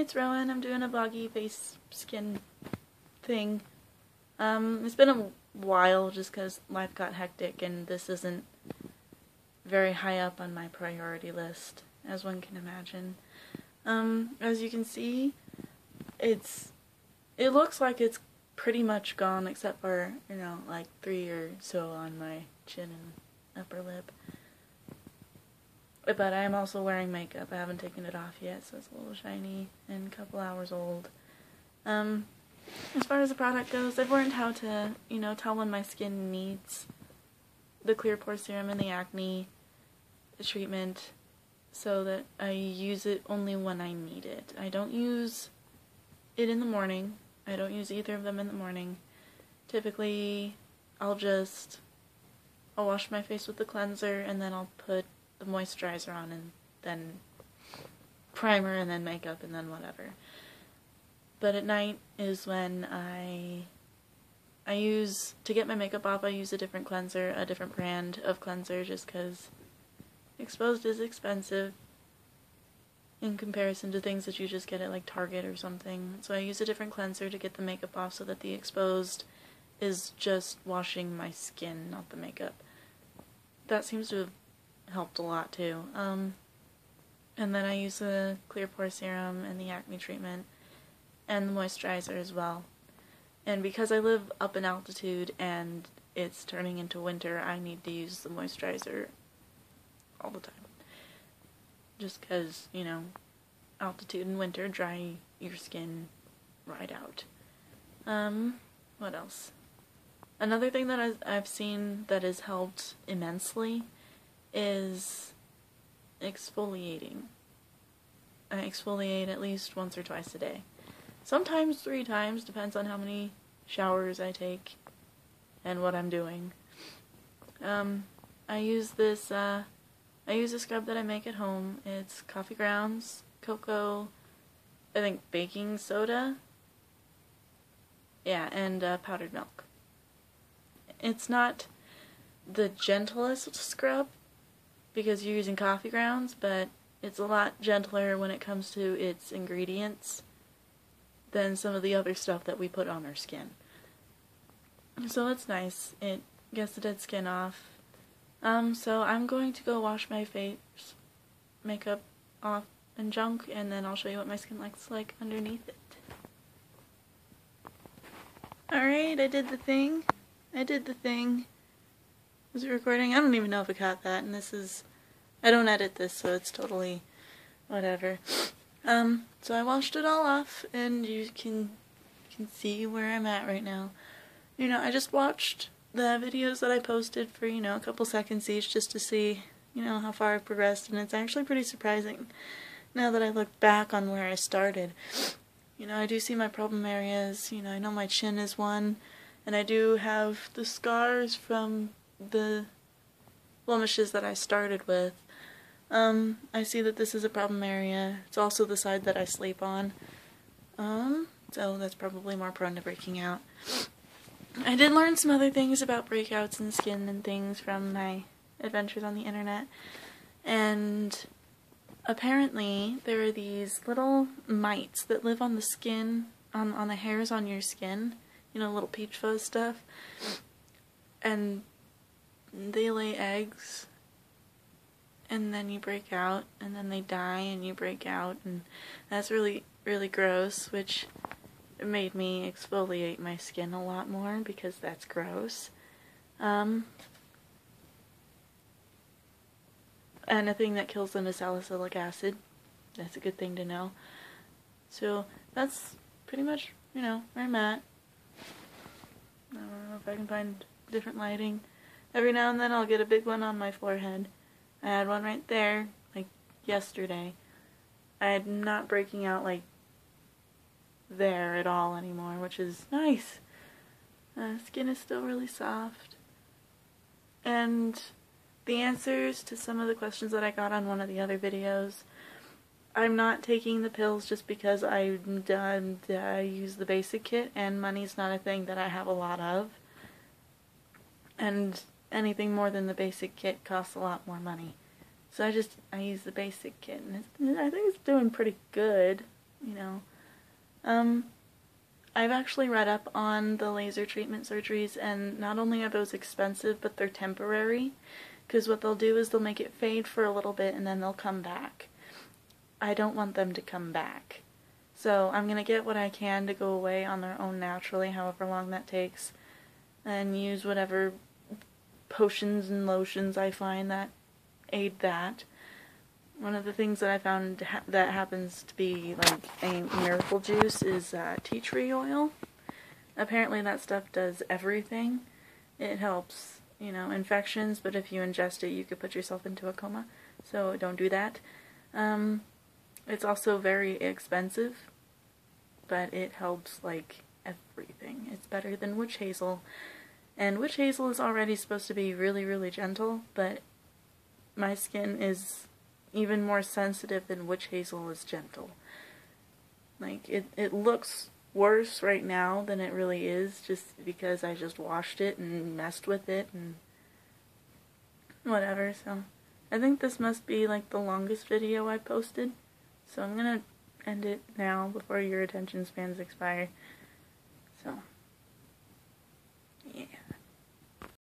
it's Rowan. I'm doing a vloggy face skin thing. It's been a while just because life got hectic and this isn't very high up on my priority list, as one can imagine. As you can see, it looks like it's pretty much gone except for, like 3 or so on my chin and upper lip. But I am also wearing makeup. I haven't taken it off yet, so it's a little shiny and a couple hours old. As far as the product goes, I've learned how to, tell when my skin needs the clear pore serum and the acne treatment so that I use it only when I need it. I don't use it in the morning. I don't use either of them in the morning. Typically, I'll wash my face with the cleanser and then I'll put the moisturizer on and then primer and then makeup and then whatever. But at night is when I use, to get my makeup off, I use a different cleanser, a different brand of cleanser, just because Exposed is expensive in comparison to things that you just get at like Target or something. So I use a different cleanser to get the makeup off so that the Exposed is just washing my skin, not the makeup. That seems to have helped a lot too. And then I use the clear pore serum and the acne treatment and the moisturizer as well. And because I live up in altitude and it's turning into winter, I need to use the moisturizer all the time. Just because, altitude and winter dry your skin right out. What else? Another thing that I've seen that has helped immensely is exfoliating. I exfoliate at least once or twice a day. Sometimes 3 times, depends on how many showers I take and what I'm doing. I use a scrub that I make at home. It's coffee grounds, cocoa, I think baking soda, yeah, and powdered milk. It's not the gentlest scrub because you're using coffee grounds, but it's a lot gentler when it comes to its ingredients than some of the other stuff that we put on our skin. So it's nice. It gets the dead skin off. So I'm going to go wash my face, makeup off and junk, and then I'll show you what my skin looks like underneath it. Alright, I did the thing. Was it recording? I don't even know if it caught that, and I don't edit this, so it's totally whatever. So I washed it all off, and you can see where I'm at right now. I just watched the videos that I posted for, a couple seconds each just to see, how far I've progressed, and it's actually pretty surprising now that I look back on where I started. I do see my problem areas, I know my chin is one, and I do have the scars from the blemishes that I started with. I see that this is a problem area. It's also the side that I sleep on, so that's probably more prone to breaking out. I did learn some other things about breakouts in skin and things from my adventures on the internet, and apparently there are these little mites that live on the skin, on the hairs on your skin, little peach fuzz stuff, and they lay eggs, and then you break out, and then they die and you break out, and that's really, really gross, which made me exfoliate my skin a lot more because that's gross. And a thing that kills them is salicylic acid. That's a good thing to know. So that's pretty much, where I'm at. I don't know if I can find different lighting. Every now and then I'll get a big one on my forehead. I had one right there, like yesterday. I'm not breaking out like there at all anymore, which is nice. Skin is still really soft. And the answers to some of the questions that I got on one of the other videos, I'm not taking the pills just because I use the basic kit, and money's not a thing that I have a lot of. And anything more than the basic kit costs a lot more money. So I use the basic kit, and I think it's doing pretty good. you know. I've actually read up on the laser treatment surgeries, and not only are those expensive, but they're temporary, because what they'll do is they'll make it fade for a little bit and then they'll come back. I don't want them to come back. So I'm going to get what I can to go away on their own naturally, however long that takes, and use whatever potions and lotions I find that aid that. One of the things that I found that happens to be like a miracle juice is tea tree oil. Apparently that stuff does everything. It helps, you know, infections, but if you ingest it, you could put yourself into a coma. So don't do that. It's also very expensive, but it helps like everything. It's better than witch hazel. And witch hazel is already supposed to be really, really gentle, but my skin is even more sensitive than witch hazel is gentle. Like, it looks worse right now than it really is, just because I just washed it and messed with it and whatever. So I think this must be like the longest video I posted, so I'm gonna end it now before your attention spans expire. So